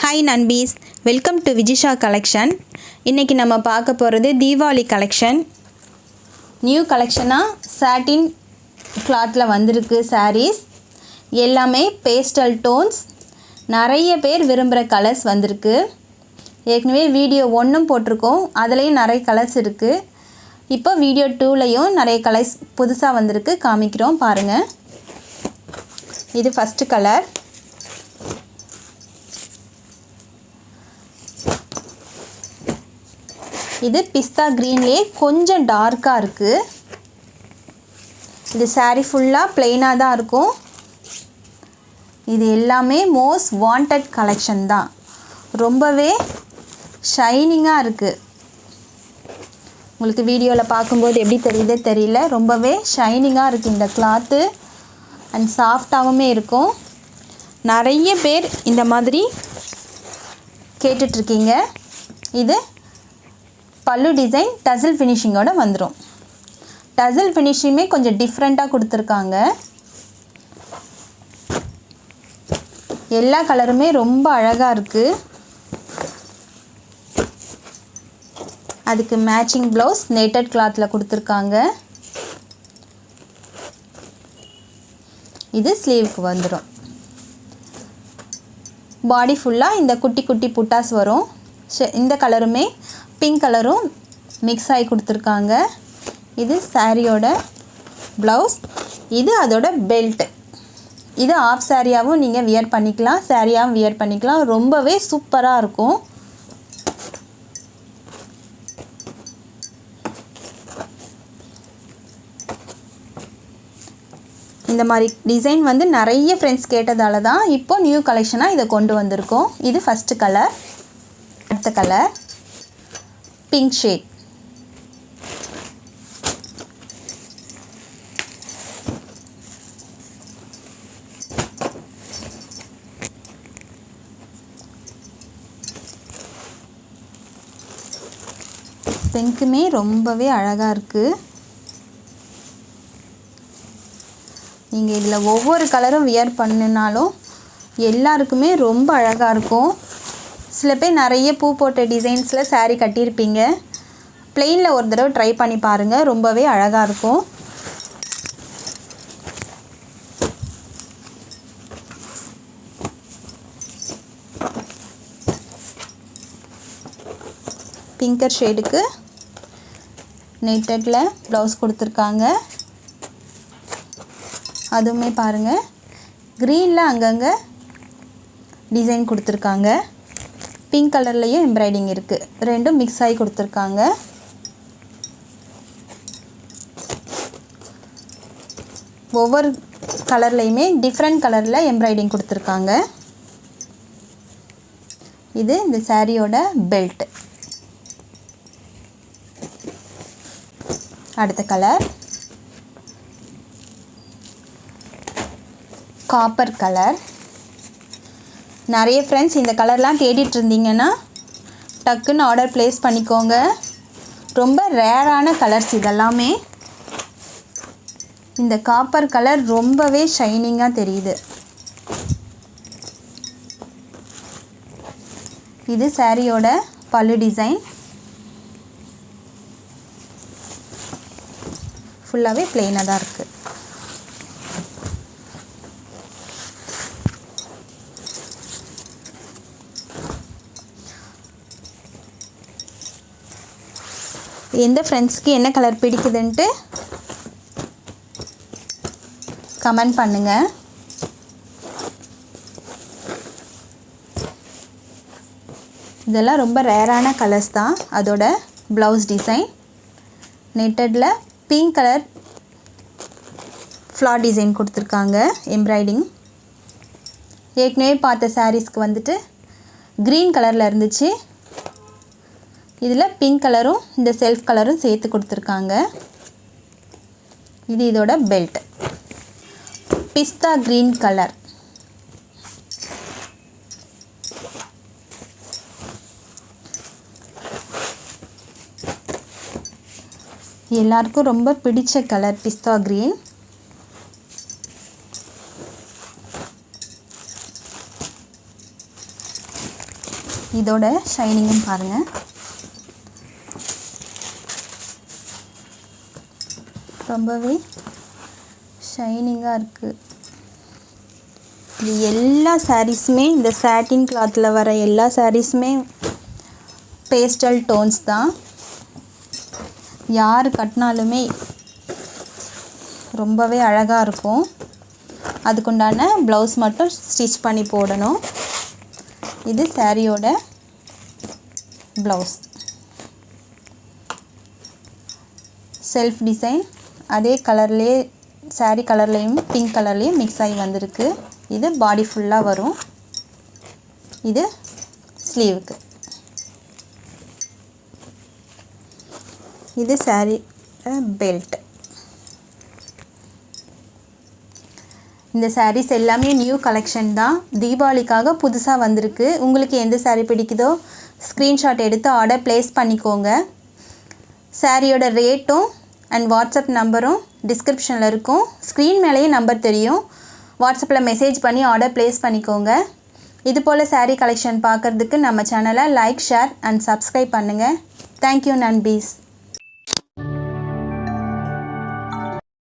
Hi நண்பீஸ், welcome to Vijisha collection. இன்றைக்கி நம்ம பார்க்க போகிறது தீபாவளி கலெக்ஷன். நியூ கலெக்ஷனாக சாட்டின் கிளாத்தில் வந்திருக்கு சாரீஸ். எல்லாமே பேஸ்டல் டோன்ஸ், நிறைய பேர் விரும்புகிற கலர்ஸ் வந்திருக்கு. ஏற்கனவே வீடியோ 1 போட்டிருக்கோம், அதுலேயும் நிறைய கலர்ஸ் இருக்குது. இப்போ வீடியோ 2லையும் நிறைய கலர்ஸ் புதுசாக வந்திருக்கு, காமிக்கிறோம் பாருங்கள். இது ஃபஸ்ட்டு கலர். இது பிஸ்தா க்ரீன்லேயே கொஞ்சம் டார்க்காக இருக்குது. இது சாரீ ஃபுல்லாக ப்ளெயினாக தான் இருக்கும். இது எல்லாமே மோஸ்ட் வாண்டட் கலெக்ஷன் தான். ரொம்பவே ஷைனிங்காக இருக்குது. உங்களுக்கு வீடியோவில் பார்க்கும்போது எப்படி தெரியுதே தெரியல, ரொம்பவே ஷைனிங்காக இருக்குது இந்த கிளாத்து. அண்ட் சாஃப்டாகவுமே இருக்கும். நிறைய பேர் இந்த மாதிரி கேட்டுட்ருக்கீங்க. இது பல்லு டிசைன் டசில் ஃபினிஷிங்கோடு வந்துடும். டசில் ஃபினிஷிங்குமே கொஞ்சம் டிஃப்ரெண்ட்டாக கொடுத்துருக்காங்க. எல்லா கலருமே ரொம்ப அழகாக இருக்குது. அதுக்கு மேட்சிங் ப்ளவுஸ் நெட்டட் கிளாத்தில் கொடுத்துருக்காங்க. இது ஸ்லீவுக்கு வந்துடும். பாடி ஃபுல்லாக இந்த குட்டி குட்டி புட்டாஸ் வரும். இந்த கலருமே பிங்க் கலரும் மிக்ஸ் ஆகி கொடுத்துருக்காங்க. இது சாரியோட ப்ளவுஸ், இது அதோட பெல்ட். இது ஆஃப் சாரியாகவும் நீங்கள் வியர் பண்ணிக்கலாம், சாரியாகவும் வியர் பண்ணிக்கலாம். ரொம்பவே சூப்பராக இருக்கும். இந்த மாதிரி டிசைன் வந்து நிறைய ஃப்ரெண்ட்ஸ் கேட்டதால தான் இப்போ நியூ கலெக்ஷனாக இதை கொண்டு வந்திருக்கோம். இது ஃபஸ்ட்டு கலர். அடுத்த கலர் பிங்க் ஷேட். பிங்க்குமே ரொம்பவே அழகாக இருக்குது. நீங்கள் இதில் ஒவ்வொரு கலரும் வியர் பண்ணினாலும் எல்லாருக்குமே ரொம்ப அழகாக இருக்கும். சில பேர் நிறைய பூ போட்ட டிசைன்ஸில் சாரீ கட்டியிருப்பீங்க. ப்ளெயினில் ஒரு தடவை ட்ரை பண்ணி பாருங்கள், ரொம்பவே அழகாக இருக்கும். பிங்கர் ஷேடுக்கு நெட்டடில் ப்ளவுஸ் கொடுத்துருக்காங்க. அதுவுமே பாருங்கள், க்ரீனில் அங்கங்கே டிசைன் கொடுத்துருக்காங்க. பிங்க் கலர்லேயும் எம்ப்ராய்டிங் இருக்குது. ரெண்டும் மிக்ஸ் ஆகி கொடுத்துருக்காங்க. ஒவ்வொரு கலர்லேயுமே டிஃப்ரெண்ட் கலரில் எம்ப்ராய்டிங் கொடுத்துருக்காங்க. இது இந்த சாரியோட பெல்ட். அடுத்த கலர் காப்பர் கலர். நிறைய ஃப்ரெண்ட்ஸ் இந்த கலர்லாம் தேடிட்டு இருந்தீங்கன்னா டக்குன்னு ஆர்டர் ப்ளேஸ் பண்ணிக்கோங்க. ரொம்ப ரேரான கலர்ஸ் இதெல்லாமே. இந்த காப்பர் கலர் ரொம்பவே ஷைனிங்காக தெரியுது. இது சாரியோட பல்லு டிசைன். ஃபுல்லாகவே ப்ளெயினாக தான் இருக்குது. எந்த ஃப்ரெண்ட்ஸ்க்கு என்ன கலர் பிடிக்குதுன்ட்டு கமெண்ட் பண்ணுங்கள். இதெல்லாம் ரொம்ப ரேரான கலர்ஸ் தான். அதோட ப்ளவுஸ் டிசைன் நெட்டடில் பிங்க் கலர் ஃப்ளார் டிசைன் கொடுத்துருக்காங்க, எம்ப்ராய்டிங். ஏற்கனவே பார்த்த சாரீஸ்க்கு வந்துட்டு க்ரீன் கலரில் இருந்துச்சு. இதில் பிங்க் கலரும் இந்த செல்ஃப் கலரும் சேர்த்து கொடுத்துருக்காங்க. இது இதோட பெல்ட். பிஸ்தா க்ரீன் கலர். எல்லாருக்கும் ரொம்ப பிடிச்ச கலர் பிஸ்தா க்ரீன். இதோட ஷைனிங்கும் பாருங்கள். ரொம்பவே ஷைனிங்காக இருக்குது. இது எல்லா சாரீஸுமே இந்த சாட்டின் கிளாத்தில் வர எல்லா சாரீஸுமே பேஸ்டல் டோன்ஸ் தான். யார் கட்டினாலுமே ரொம்பவே அழகாக இருக்கும். அதுக்குண்டான ப்ளவுஸ் மட்டும் ஸ்டிச் பண்ணி போடணும். இது சாரியோட ப்ளவுஸ். செல்ஃப் டிசைன் அதே கலர்லேயே சாரீ கலர்லேயும் பிங்க் கலர்லேயும் மிக்ஸ் ஆகி வந்திருக்கு. இது பாடி ஃபுல்லாக வரும். இது ஸ்லீவுக்கு. இது சாரீ பெல்ட். இந்த சாரீஸ் எல்லாமே நியூ கலெக்ஷன் தான். தீபாவளிக்காக புதுசாக வந்திருக்கு. உங்களுக்கு எந்த சாரீ பிடிக்குதோ ஸ்க்ரீன்ஷாட் எடுத்து ஆர்டர் ப்ளேஸ் பண்ணிக்கோங்க. சாரியோட ரேட்டும் அண்ட் வாட்ஸ்அப் நம்பரும் டிஸ்கிரிப்ஷனில் இருக்கும். ஸ்க்ரீன் மேலேயே நம்பர் தெரியும். வாட்ஸ்அப்பில் மெசேஜ் பண்ணி ஆர்டர் ப்ளேஸ் பண்ணிக்கோங்க. இது போல் சாரீ கலெக்ஷன் பார்க்குறதுக்கு நம்ம சேனலை லைக், ஷேர் அண்ட் சப்ஸ்கிரைப் பண்ணுங்கள். தேங்க்யூ நண்பீஸ்.